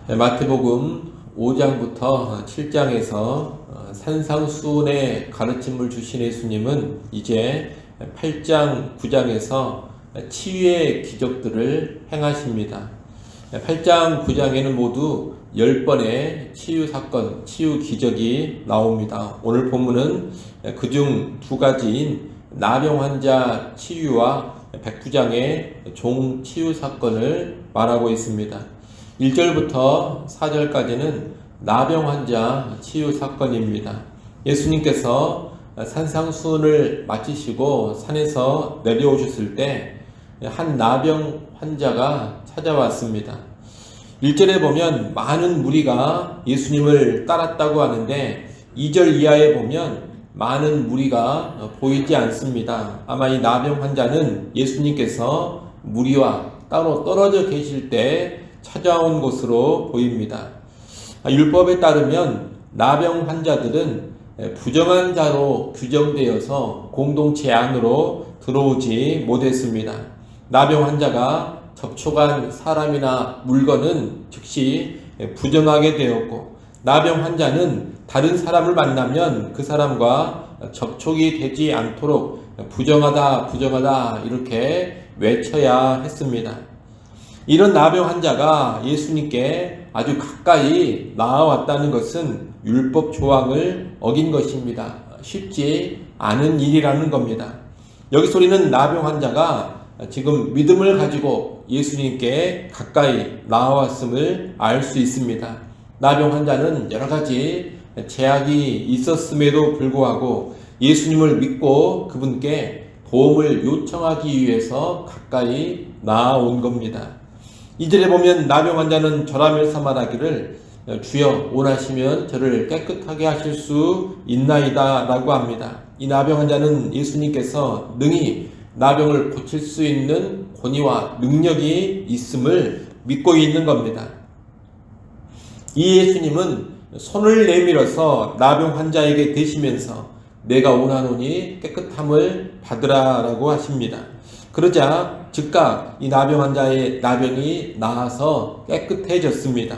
마태복음 5장부터 7장에서 산상수훈의 가르침을 주신 예수님은 이제 8장, 9장에서 치유의 기적들을 행하십니다. 8장, 9장에는 모두 10번의 치유 사건, 치유 기적이 나옵니다. 오늘 본문은 그중 두 가지인 나병 환자 치유와 109장의 종 치유 사건을 말하고 있습니다. 1절부터 4절까지는 나병 환자 치유 사건입니다. 예수님께서 산상수훈을 마치시고 산에서 내려오셨을 때 한 나병 환자가 찾아왔습니다. 1절에 보면 많은 무리가 예수님을 따랐다고 하는데 2절 이하에 보면 많은 무리가 보이지 않습니다. 아마 이 나병 환자는 예수님께서 무리와 따로 떨어져 계실 때 찾아온 것으로 보입니다. 율법에 따르면 나병 환자들은 부정한 자로 규정되어서 공동체 안으로 들어오지 못했습니다. 나병 환자가 접촉한 사람이나 물건은 즉시 부정하게 되었고, 나병 환자는 다른 사람을 만나면 그 사람과 접촉이 되지 않도록 부정하다, 부정하다 이렇게 외쳐야 했습니다. 이런 나병 환자가 예수님께 아주 가까이 나아왔다는 것은 율법 조항을 어긴 것입니다. 쉽지 않은 일이라는 겁니다. 여기서 우리는 나병 환자가 지금 믿음을 가지고 예수님께 가까이 나아왔음을 알 수 있습니다. 나병 환자는 여러 가지 제약이 있었음에도 불구하고 예수님을 믿고 그분께 도움을 요청하기 위해서 가까이 나아온 겁니다. 2절에 보면 나병 환자는 절하면서 말하기를 주여 원하시면 저를 깨끗하게 하실 수 있나이다 라고 합니다. 이 나병 환자는 예수님께서 능히 나병을 고칠 수 있는 권위와 능력이 있음을 믿고 있는 겁니다. 이 예수님은 손을 내밀어서 나병 환자에게 대시면서 내가 원하노니 깨끗함을 받으라 라고 하십니다. 그러자 즉각 이 나병 환자의 나병이 나아서 깨끗해졌습니다.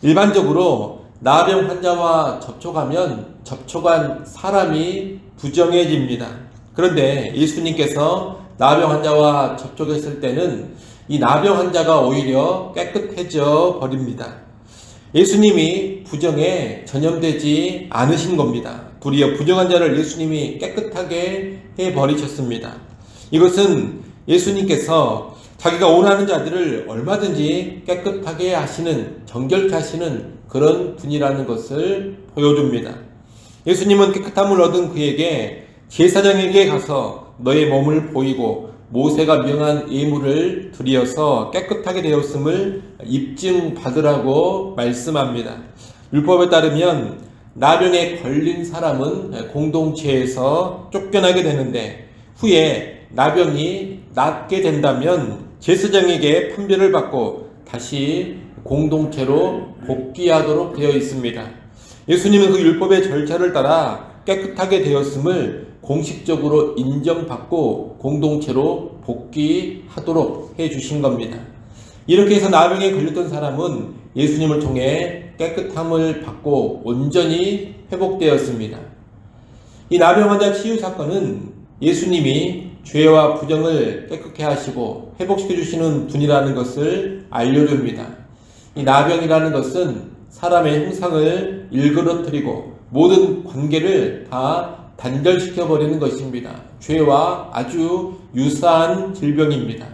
일반적으로 나병 환자와 접촉하면 접촉한 사람이 부정해집니다. 그런데 예수님께서 나병 환자와 접촉했을 때는 이 나병 환자가 오히려 깨끗해져 버립니다. 예수님이 부정에 전염되지 않으신 겁니다. 도리어 부정한 자를 예수님이 깨끗하게 해버리셨습니다. 이것은 예수님께서 자기가 원하는 자들을 얼마든지 깨끗하게 하시는, 정결케 하시는 그런 분이라는 것을 보여줍니다. 예수님은 깨끗함을 얻은 그에게 제사장에게 가서 너의 몸을 보이고 모세가 명한 예물을 드리어서 깨끗하게 되었음을 입증받으라고 말씀합니다. 율법에 따르면 나병에 걸린 사람은 공동체에서 쫓겨나게 되는데 후에 나병이 낫게 된다면 제사장에게 판별을 받고 다시 공동체로 복귀하도록 되어 있습니다. 예수님은 그 율법의 절차를 따라 깨끗하게 되었음을 공식적으로 인정받고 공동체로 복귀하도록 해주신 겁니다. 이렇게 해서 나병에 걸렸던 사람은 예수님을 통해 깨끗함을 받고 온전히 회복되었습니다. 이 나병 환자 치유 사건은 예수님이 죄와 부정을 깨끗게 하시고 회복시켜 주시는 분이라는 것을 알려줍니다. 이 나병이라는 것은 사람의 형상을 일그러뜨리고 모든 관계를 다 단절시켜 버리는 것입니다. 죄와 아주 유사한 질병입니다.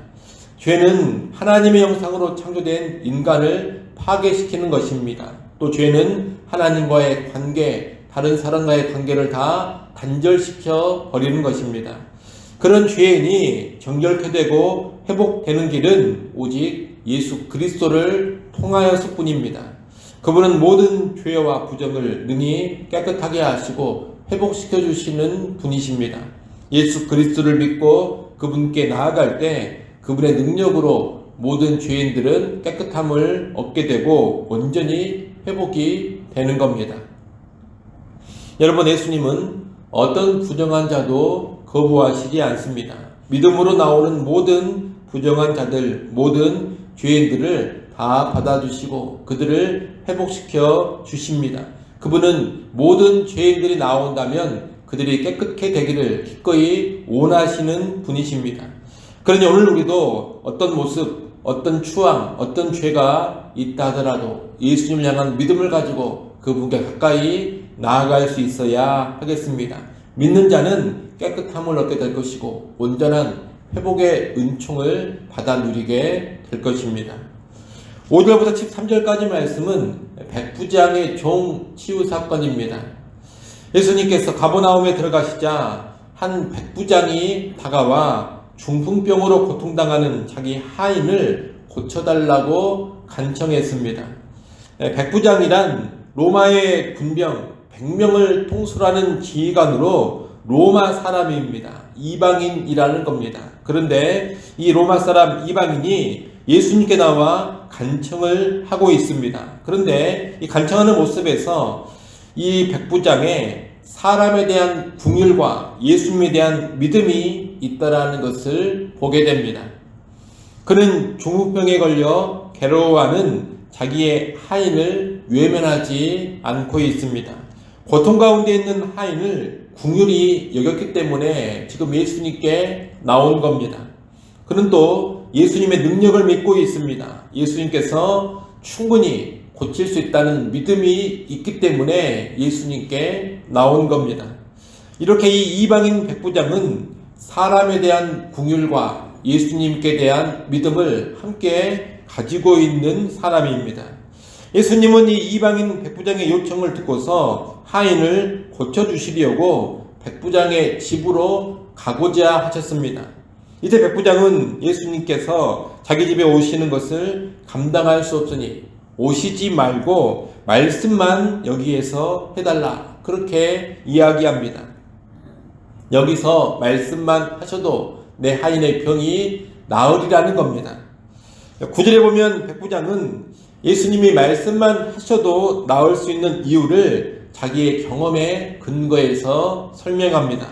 죄는 하나님의 형상으로 창조된 인간을 파괴시키는 것입니다. 또 죄는 하나님과의 관계, 다른 사람과의 관계를 다 단절시켜 버리는 것입니다. 그런 죄인이 정결케 되고 회복되는 길은 오직 예수 그리스도를 통하여서 뿐입니다. 그분은 모든 죄와 부정을 능히 깨끗하게 하시고 회복시켜 주시는 분이십니다. 예수 그리스도를 믿고 그분께 나아갈 때 그분의 능력으로 모든 죄인들은 깨끗함을 얻게 되고 온전히 회복이 되는 겁니다. 여러분, 예수님은 어떤 부정한 자도 거부하시지 않습니다. 믿음으로 나오는 모든 부정한 자들, 모든 죄인들을 다 받아주시고 그들을 회복시켜 주십니다. 그분은 모든 죄인들이 나온다면 그들이 깨끗게 되기를 기꺼이 원하시는 분이십니다. 그러니 오늘 우리도 어떤 모습, 어떤 추함, 어떤 죄가 있다 하더라도 예수님을 향한 믿음을 가지고 그분께 가까이 나아갈 수 있어야 하겠습니다. 믿는 자는 깨끗함을 얻게 될 것이고 온전한 회복의 은총을 받아 누리게 될 것입니다. 5절부터 13절까지 말씀은 백부장의 종 치유 사건입니다. 예수님께서 가버나움에 들어가시자 한 백부장이 다가와 중풍병으로 고통당하는 자기 하인을 고쳐달라고 간청했습니다. 백부장이란 로마의 군병 100명을 통솔하는 지휘관으로 로마 사람입니다. 이방인이라는 겁니다. 그런데 이 로마 사람 이방인이 예수님께 나와 간청을 하고 있습니다. 그런데 이 간청하는 모습에서 이 백부장의 사람에 대한 긍휼과 예수님에 대한 믿음이 있다라는 것을 보게 됩니다. 그는 중풍병에 걸려 괴로워하는 자기의 하인을 외면하지 않고 있습니다. 고통 가운데 있는 하인을 긍휼히 여겼기 때문에 지금 예수님께 나온 겁니다. 그는 또 예수님의 능력을 믿고 있습니다. 예수님께서 충분히 고칠 수 있다는 믿음이 있기 때문에 예수님께 나온 겁니다. 이렇게 이 이방인 백부장은 사람에 대한 긍휼과 예수님께 대한 믿음을 함께 가지고 있는 사람입니다. 예수님은 이 이방인 백부장의 요청을 듣고서 하인을 고쳐주시려고 백부장의 집으로 가고자 하셨습니다. 이제 백부장은 예수님께서 자기 집에 오시는 것을 감당할 수 없으니 오시지 말고 말씀만 여기에서 해달라, 그렇게 이야기합니다. 여기서 말씀만 하셔도 내 하인의 병이 나으리라는 겁니다. 9절에 보면 백부장은 예수님이 말씀만 하셔도 나을 수 있는 이유를 자기의 경험에 근거해서 설명합니다.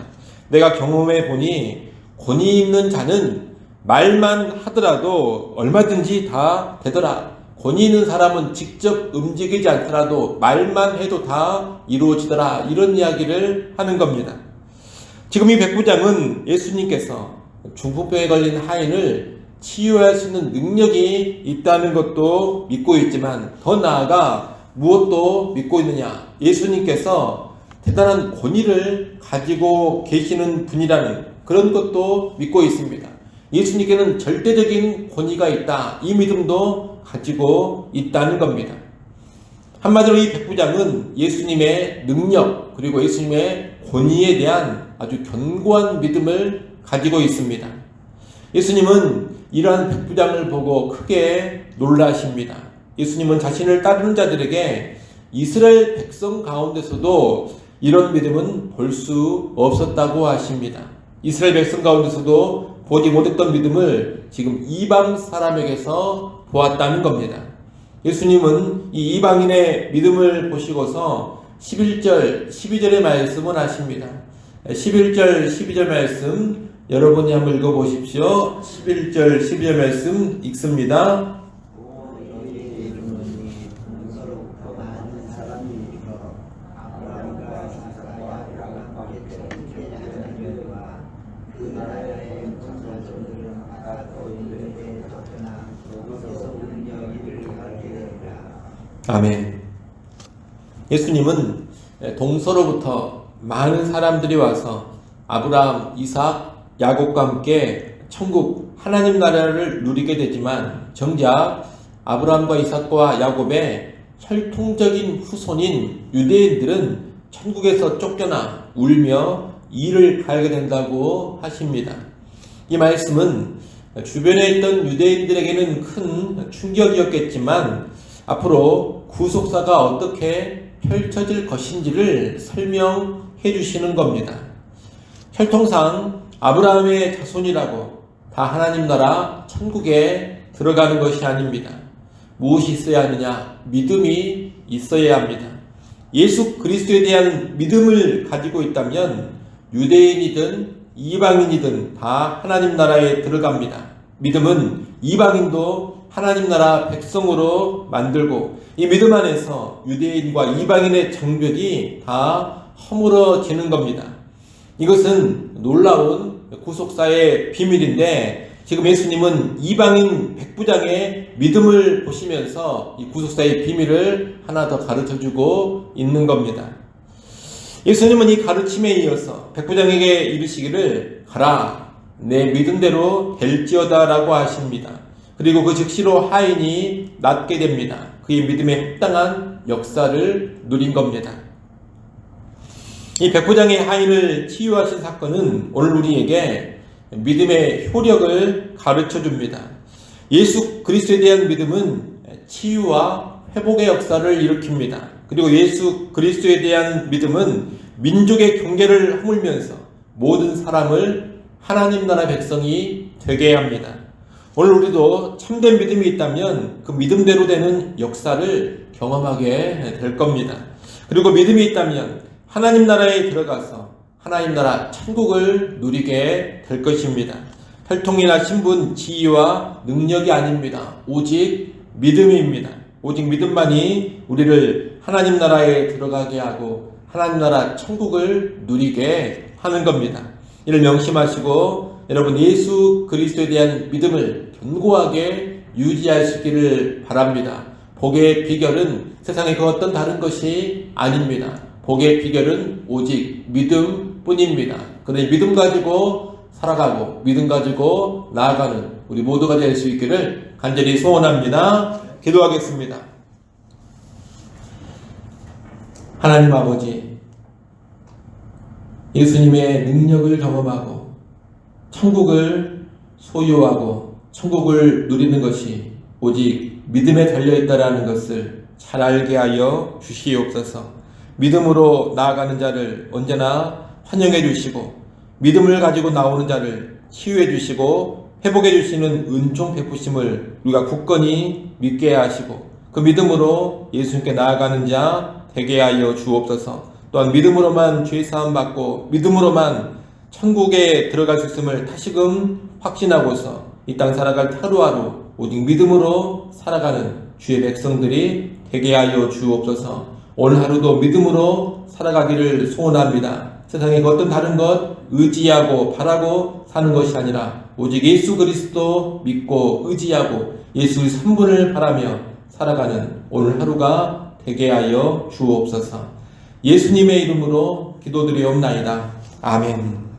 내가 경험해 보니 권위 있는 자는 말만 하더라도 얼마든지 다 되더라. 권위 있는 사람은 직접 움직이지 않더라도 말만 해도 다 이루어지더라. 이런 이야기를 하는 겁니다. 지금 이 백부장은 예수님께서 중풍병에 걸린 하인을 치유할 수 있는 능력이 있다는 것도 믿고 있지만 더 나아가 무엇도 믿고 있느냐? 예수님께서 대단한 권위를 가지고 계시는 분이라는 그런 것도 믿고 있습니다. 예수님께는 절대적인 권위가 있다. 이 믿음도 가지고 있다는 겁니다. 한마디로 이 백부장은 예수님의 능력 그리고 예수님의 권위에 대한 아주 견고한 믿음을 가지고 있습니다. 예수님은 이러한 백부장을 보고 크게 놀라십니다. 예수님은 자신을 따르는 자들에게 이스라엘 백성 가운데서도 이런 믿음은 볼 수 없었다고 하십니다. 이스라엘 백성 가운데서도 보지 못했던 믿음을 지금 이방 사람에게서 보았다는 겁니다. 예수님은 이 이방인의 믿음을 보시고서 11절, 12절의 말씀을 하십니다. 11절, 12절 말씀 여러분이 한번 읽어보십시오. 11절, 12절 말씀 읽습니다. 아멘. 예수님은 동서로부터 많은 사람들이 와서 아브라함, 이삭, 야곱과 함께 천국 하나님 나라를 누리게 되지만 정작 아브라함과 이삭과 야곱의 혈통적인 후손인 유대인들은 천국에서 쫓겨나 울며 이를 갈게 된다고 하십니다. 이 말씀은 주변에 있던 유대인들에게는 큰 충격이었겠지만 앞으로 구속사가 어떻게 펼쳐질 것인지를 설명해 주시는 겁니다. 혈통상 아브라함의 자손이라고 다 하나님 나라 천국에 들어가는 것이 아닙니다. 무엇이 있어야 하느냐? 믿음이 있어야 합니다. 예수 그리스도에 대한 믿음을 가지고 있다면 유대인이든 이방인이든 다 하나님 나라에 들어갑니다. 믿음은 이방인도 하나님 나라 백성으로 만들고 이 믿음 안에서 유대인과 이방인의 정벽이 다 허물어지는 겁니다. 이것은 놀라운 구속사의 비밀인데 지금 예수님은 이방인 백부장의 믿음을 보시면서 이 구속사의 비밀을 하나 더 가르쳐주고 있는 겁니다. 예수님은 이 가르침에 이어서 백부장에게 이르시기를 가라 내 믿음대로 될지어다 라고 하십니다. 그리고 그 즉시로 하인이 낫게 됩니다. 그의 믿음에 합당한 역사를 누린 겁니다. 이 백부장의 하인을 치유하신 사건은 오늘 우리에게 믿음의 효력을 가르쳐 줍니다. 예수 그리스도에 대한 믿음은 치유와 회복의 역사를 일으킵니다. 그리고 예수 그리스도에 대한 믿음은 민족의 경계를 허물면서 모든 사람을 하나님 나라 백성이 되게 합니다. 오늘 우리도 참된 믿음이 있다면 그 믿음대로 되는 역사를 경험하게 될 겁니다. 그리고 믿음이 있다면 하나님 나라에 들어가서 하나님 나라 천국을 누리게 될 것입니다. 혈통이나 신분, 지위와 능력이 아닙니다. 오직 믿음입니다. 오직 믿음만이 우리를 하나님 나라에 들어가게 하고 하나님 나라 천국을 누리게 하는 겁니다. 이를 명심하시고 여러분 예수 그리스도에 대한 믿음을 견고하게 유지하시기를 바랍니다. 복의 비결은 세상의 그 어떤 다른 것이 아닙니다. 복의 비결은 오직 믿음뿐입니다. 그러니 믿음 가지고 살아가고 믿음 가지고 나아가는 우리 모두가 될 수 있기를 간절히 소원합니다. 기도하겠습니다. 하나님 아버지, 예수님의 능력을 경험하고 천국을 소유하고 천국을 누리는 것이 오직 믿음에 달려있다라는 것을 잘 알게 하여 주시옵소서. 믿음으로 나아가는 자를 언제나 환영해 주시고 믿음을 가지고 나오는 자를 치유해 주시고 회복해 주시는 은총 베푸심을 우리가 굳건히 믿게 하시고 그 믿음으로 예수님께 나아가는 자 되게 하여 주옵소서. 또한 믿음으로만 죄사함 받고 믿음으로만 천국에 들어갈 수 있음을 다시금 확신하고서 이 땅 살아갈 하루하루 오직 믿음으로 살아가는 주의 백성들이 되게 하여 주옵소서. 오늘 하루도 믿음으로 살아가기를 소원합니다. 세상에 어떤 다른 것 의지하고 바라고 사는 것이 아니라 오직 예수 그리스도 믿고 의지하고 예수의 선분을 바라며 살아가는 오늘 하루가 되게 하여 주옵소서. 예수님의 이름으로 기도드리옵나이다. 아멘.